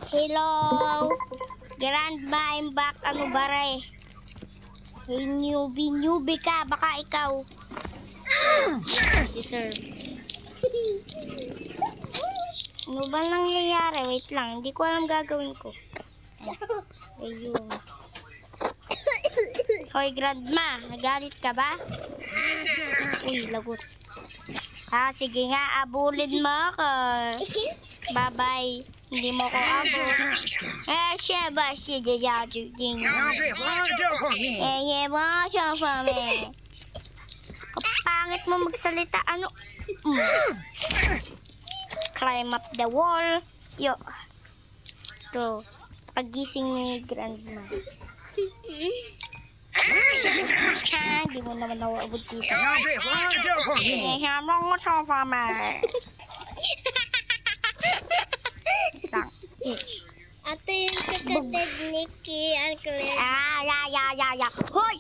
Hello. Grandma, I'm back. Ano ba rin? Hey, newbie ka. Baka ikaw. Deserve. Ano ba nangyayari? Wait lang. Hindi ko alam gagawin ko. Ayun. Hoy, Grandma. Nagalit ka ba? Uy, lagot. Sige nga. Abulin mo ako. Bye-bye. Hindi mo ko abol. Siya ba siya jajajin? Siya pa me. Kapangit mo magsalita. Ano? Climb up the wall. Yo. To. Pagising ni Grandma. Hindi mo naman nawabot dito. Hamang mo siya pa me. Ito yung kakatid ni Ki, Uncle. Ya. Hoy!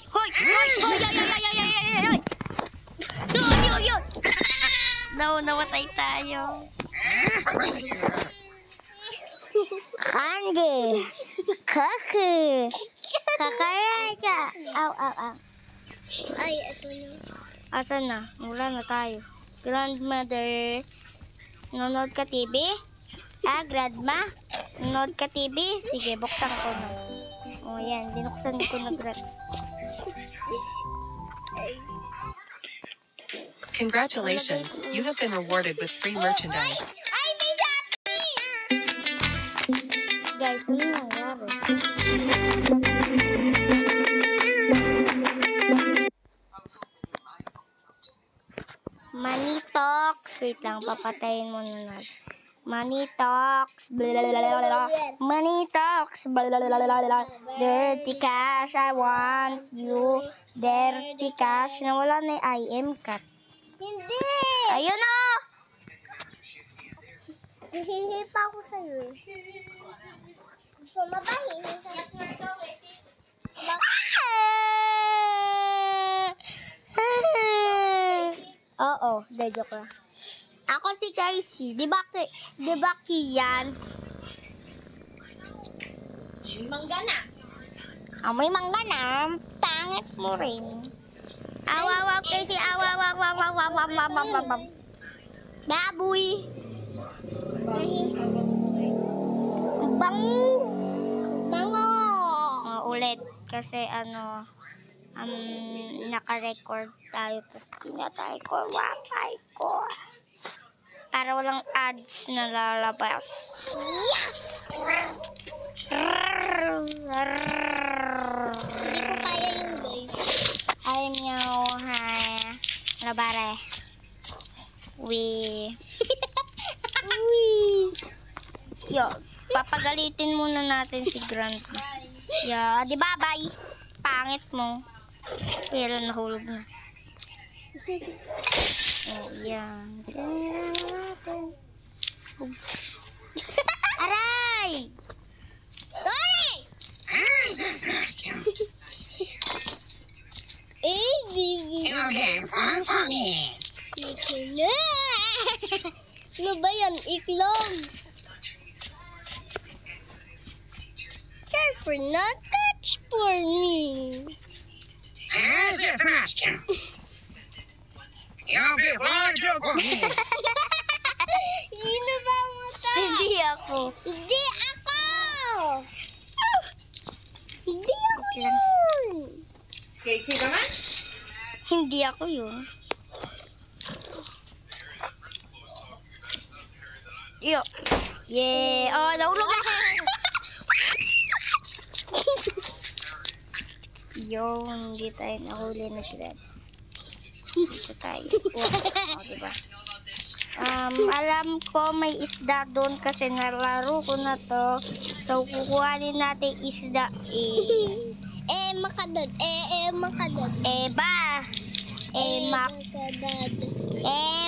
Yo! No, namatay tayo. Kange! Kake! Kakaray ka! Aw. Ay, ito na. Asan na? Wala na tayo. Grandmother, nanonood ka TV? Grandma? Nanonood ka TV? Sige, buksan ko na. Yan. Binuksan ko na, Grandma. Congratulations, you have been rewarded with free merchandise. Ay, may dati! Guys, ano nangyari? Money talks. Wait lang, papatayin mo na natin. Money talks. Blablabla. Money talks. Blablabla. Dirty cash, I want you. Dirty cash. Nawala na yung I am cat. Hindi! Ayun o! Hihihipa ako sa'yo eh. Gusto mo ba hihihipa? Oo, joke lang. Ako si Casey. Di ba Kian? Mangga na. May mangga na. Pangit mo rin. Awaw, Casey. Awaw. Baboy. Bango. Ulit. Kasi naka-record tayo. Tapos pinatay ko. Wapay ko. Para walang ads na lalabas. Yes! Hindi ko kaya yung guys. Ay, meow. Hi. Ano ba re? Yo, papagalitin muna natin si Grandma. Yo, di ba, bye? Pangit mo. Pero nahulog na. Yan. Aray! Sorry! Baby. Ano ba yan? Iklog. Careful not touch for me. Sino ba mo to? Hindi ako. Hindi ako! Hindi ako Okay lang. yun! Casey naman? Hindi ako yun. Yo. Yeah. Oh, nahulog na. Yo, hindi tayo nahuli na sila. Dito tayo. Oh, diba? Alam ko may isda doon kasi nalaro ko na to. So, kukuhanin natin isda. Makadad. Makadad. Ba? Mak. Makadad.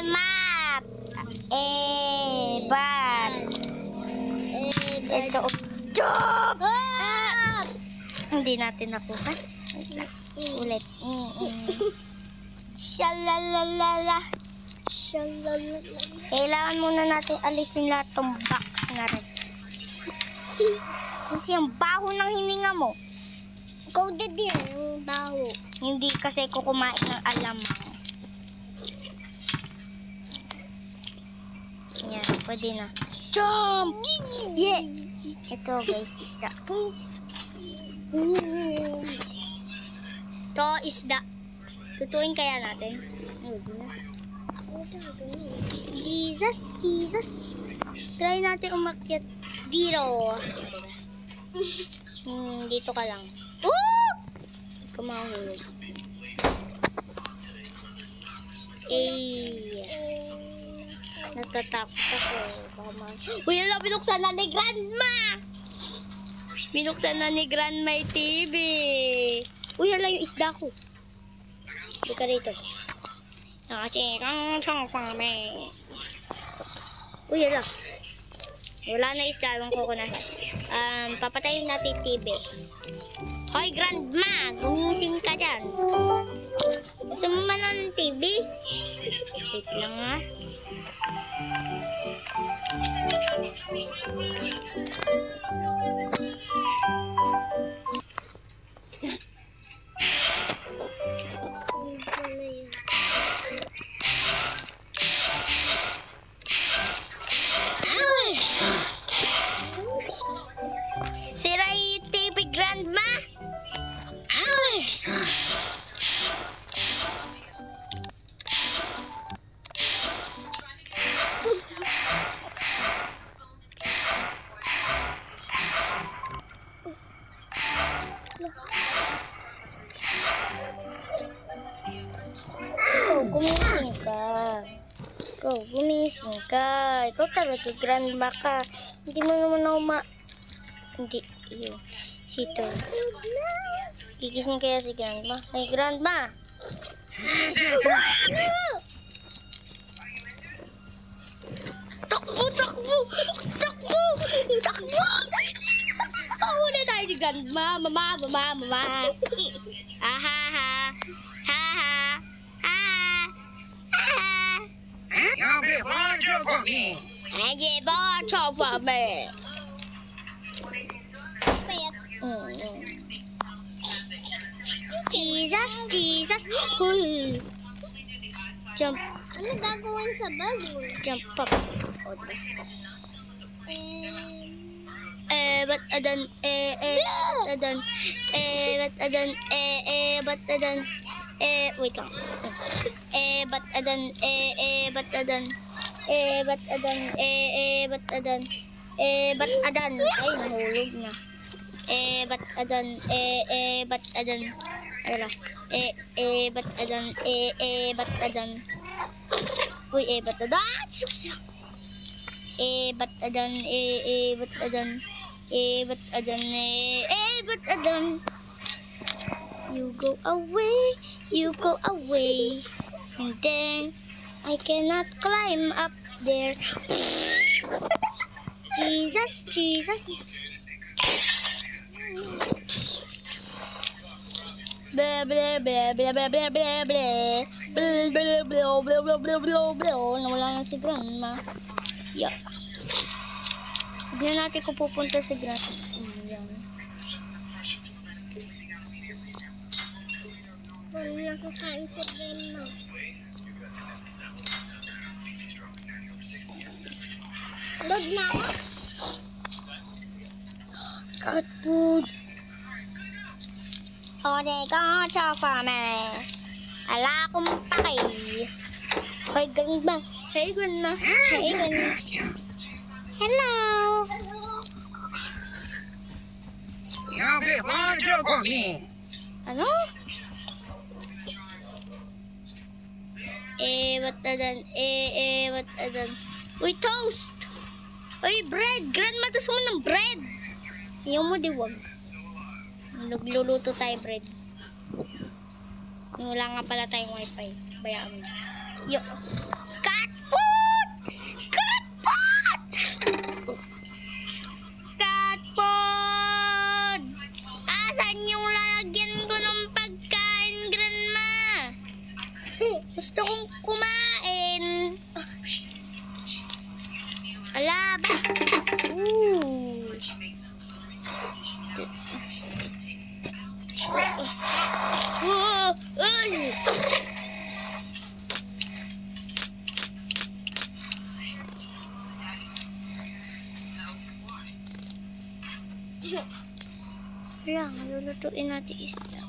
Map. Bat. Ito. Job! Hindi natin nakuha. Ulit. Shalalala. Shalalala. Kailangan muna natin alisin lahat tong box na rin. Kasi ang baho ng hininga mo. Coated din ang baho. Hindi kasi ko kumain ng alamang. Yan, pwede na. Jump! Yeah! Ito guys, isda. Ito, isda. Tutuin kaya natin. Jesus, Jesus. Try natin umakyat dito. Dito ka lang. Woo! Kumahulog. Natatakot ako. Uy, ala, binuksan na ni Grandma! Binuksan na ni Grandma yung TV. Uy, ala, yung isda ko. Hindi ka rito. Uy, ala. Wala na isda yung kukunahin. Papatayin natin yung TV. Hoy, Grandma! Gumising ka dyan. Gusto mo manood ng TV? Wait lang ha. Sira yung TV, Grandma! Gumising ka. Gumising ka. Ikaw talaga, Grandma ka. Hindi mo naman ako Hindi, yun. Sito. Gigising kaya si Grandma. Ay, Grandma! Takbo! Takbo! Takbo! Takbo! Pahuli tayo ni Grandma. Mama. Ahaha. Haha. You'll be larger for me. Aye, larger for me. Jesus. Huy. Jump. Ano gagawin sa balloon? Jump up. Ba't adan? Ba't adan? Wait lang. Ba't adan? Ba't adan? Ba't adan? Ba't adan? Ay, nahulog na. Ba't adan? Ba't adan? Ano? Ba't adan? Ba't adan? Uy, ba't adan? Ba't adan? Ba't adan? Ba't adan? Ba't adan? You go away, and then I cannot climb up there. Jesus. Blah blah blah blah blah blah blah blah blah blah blah blah blah blah blah blah. Nawala na si Grandma. Yeah. Tignan natin kung pupunta si Grandma. Kung nakakain sa grandma. Load na ako? Cat food. Oregon for me. Ala akong pakay. Hey, Grandma. Hey, Grandma. Hey, Grandma. Hello. You'll be larger for me. Ano? Ba't adan? Ba't adan? Uy, toast! Uy, bread! Grandma, gusto mo ng bread! Ayaw mo, di wag. Nagluluto tayo bread. Wala nga pala tayong wifi. Bayaan mo. Yo! Cat food! Cat food! Cat food! Asan yung lalagyan ko ng pagkain, Grandma? Gusto kong kumain. Ala, ba? Wala, lulutuin natin isda.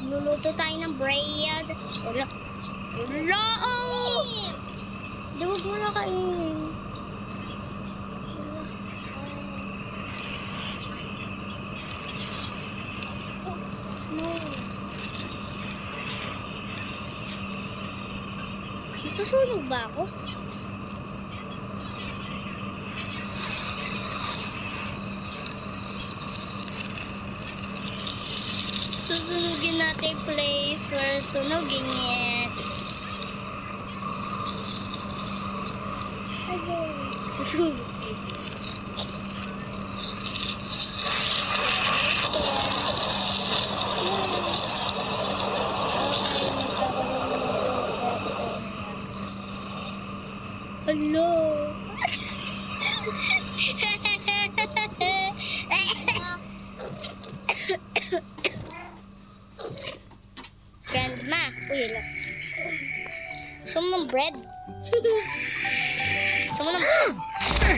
Luluto tayo ng bread. Wala. Wala! Di, huwag mo na kainin. No. Masusunog ba ako? Susunugin natin yung place where sunugin it. Susunugin. Hello. Grandma. Uy, hala. Gusto mo ng bread? Gusto mo ng...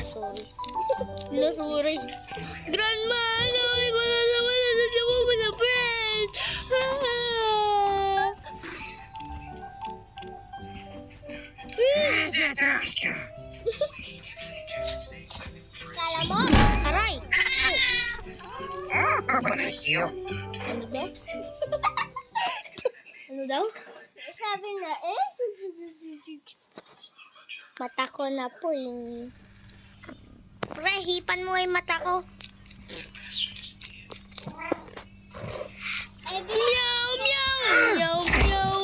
Sorry. Hello, sorry. Grandma, sorry ko na naman na siya mo ng bread. Kala mo? Aray! Ano daw? Ano daw? Sabi na eh. Mata ko na po Pre, hipan mo yung mata ko. Meow, meow, meow, meow.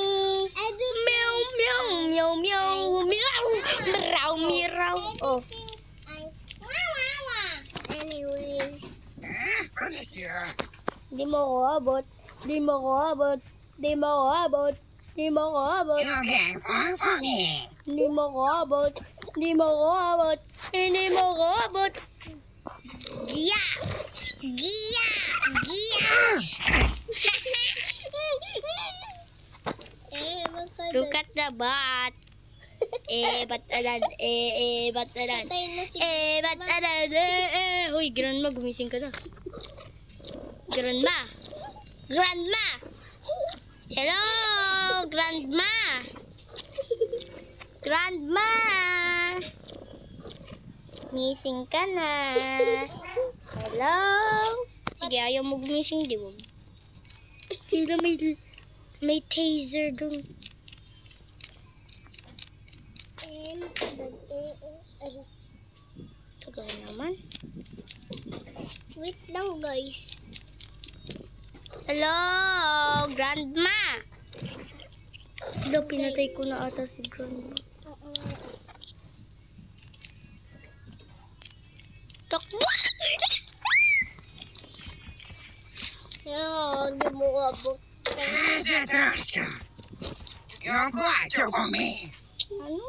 Meow, meow, meow, meow, meow. Miraw, miraw. Oh. Anyways. Di mo ko abot. Di mo ko abot. Di mo ko abot. Di mo ko abot. Okay, funny. Di mo ko abot. Di mo ko abot. Hindi mo ko abot. Giya! Giya! Giya! Look at the bat. Batalan. Batalan. Batalan. Uy, grandma, gumising ka na. Grandma. Grandma. Hello, grandma. Grandma. Gising ka na. Hello. Sige, ayaw mo gumising, di ba? Hila, may taser dun. Tagal naman. Wait lang guys. Hello, grandma. Hello, pinatay ko na ata si grandma. Takbo! Hindi mo abot. You're quiet, you're on me. Ano?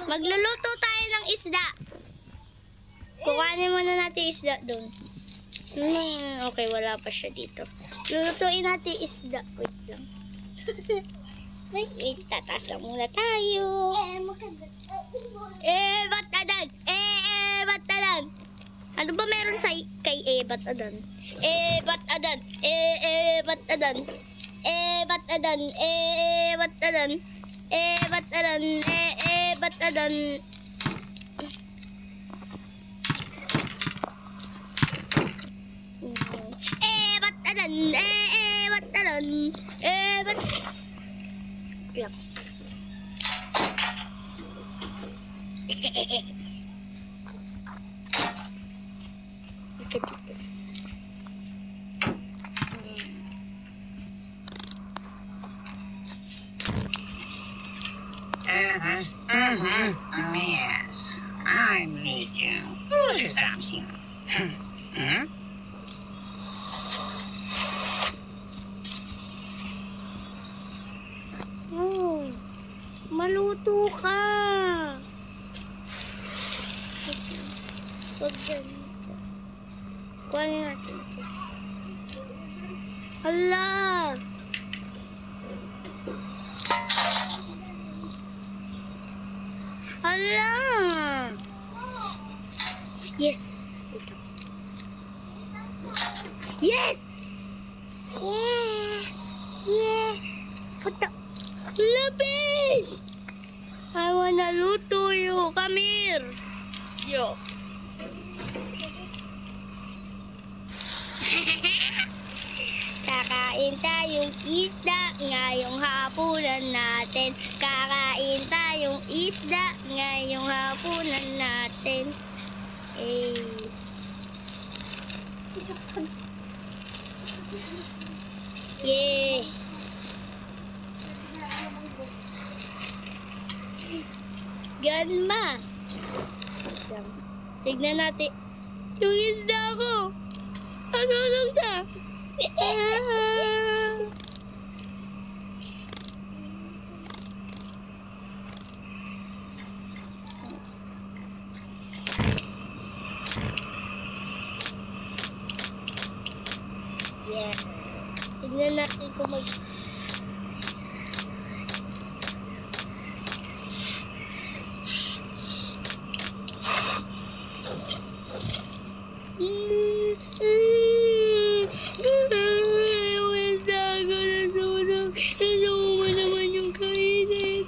Magluluto tayo ng isda. Kukanin muna natin isda doon. Okay, wala pa siya dito. Lulutuin natin isda. Wait lang. Wait, tataas lang muna tayo. Batadan! Batadan! Ano ba meron sa kay Batadan? Batadan! Batadan! Batadan! Batadan! Batadan! Batadan! Batadan! Batadan! Lang. Yes, I miss you. Who's this option? Hala! Hala! Yes! Yes! Yeah! Yeah! Puta! Lapis! I wanna luto you. Come here. Yo. Kakain tayong isda ngayong hapunan natin. Kakain tayong isda ngayong hapunan natin. Eh. Yeah. Ganma. Tignan natin. Yung isda ko. Nasunog na. Yeah. Tignan natin kung mag... Yung isda ko nasunog. Nasunog mo naman yung kainin.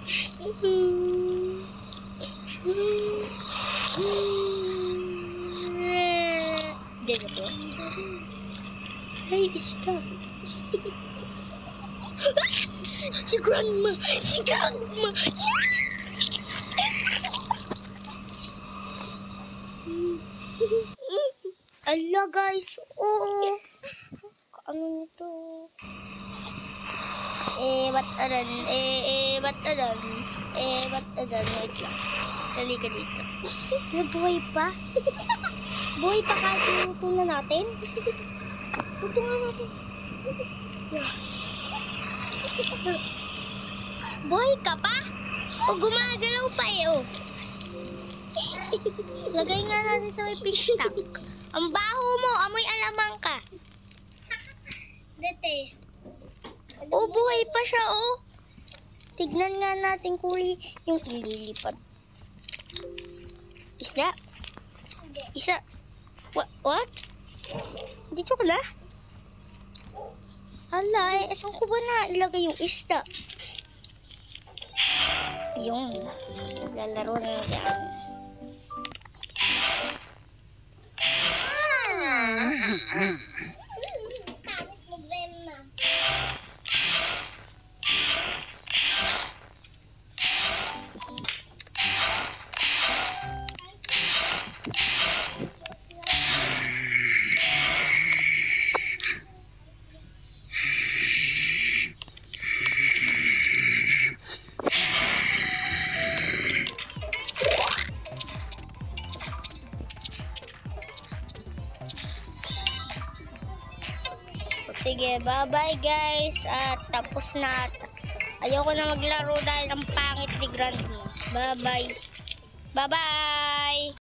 Diyan na po. Ay, isda. Si Grandma! Si Grandma! Ala guys, oo. Ano nito? Ba't adan? Ba't adan? Ba't adan? Wait lang. Dali ka dito. Buhay pa? Buhay pa kahit luto na natin? Luto nga natin. Yeah. Buhay ka pa? O gumagalaw pa eh, oh. Lagay nga natin sa may fish tank. Ang baho mo, amoy alamang ka. Dete. Oh, buhay pa siya, oh. Tignan nga natin kung yung ililipat. Isda? Isa. What? Dito ka na? Hala, saan ko ba na ilagay yung isda? Yung. Lalaro na dyan. Sige, bye-bye guys. At tapos na. Ayoko na maglaro dahil ang pangit ni Grandma. Bye-bye. Bye-bye.